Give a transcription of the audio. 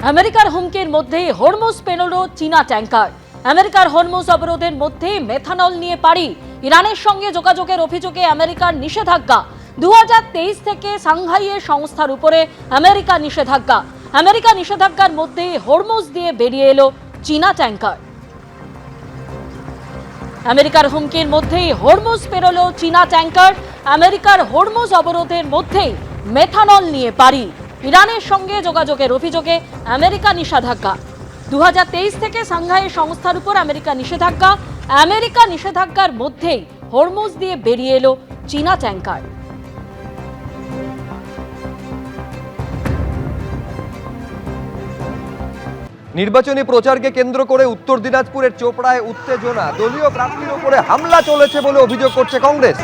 আমেরিকার হুমকির মধ্যেই হরমুজ পেরোল চীনা ট্যাঙ্কার। আমেরিকার হরমুজ অবরোধের মধ্যে মেথানল নিয়ে পারি। ইরানের সঙ্গে যোগাযোগের অভিযোগে আমেরিকার নিষেধাজ্ঞা। 2023 থেকে সাংহাইয়ের সংস্থার উপরে আমেরিকা নিষেধাজ্ঞা। আমেরিকা নিষেধাজ্ঞার মধ্যেই হরমুজ দিয়ে বেরিয়ে এলো চীনা ট্যাঙ্কার। আমেরিকার হুমকির মধ্যেই হরমুজ পেরোল চীনা ট্যাঙ্কার। আমেরিকার হরমুজ অবরোধের মধ্যেই মেথানল নিয়ে পারি। ইরানের সঙ্গে যোগাযোগের অভিযোগে আমেরিকা নিষেধাজ্ঞা। 2023 থেকে সাংহাই সংস্থার উপর আমেরিকা নিষেধাজ্ঞা। আমেরিকা নিষেধাজ্ঞার মধ্যেই হরমুজ দিয়ে বেরিয়ে এলো চীনা ট্যাঙ্কার। নির্বাচনী প্রচারকে কেন্দ্র করে উত্তর দিনাজপুরের চোপড়ায় উত্তেজনা। দলীয় প্রার্থীর উপরে হামলা চলেছে বলে অভিযোগ করছে কংগ্রেস।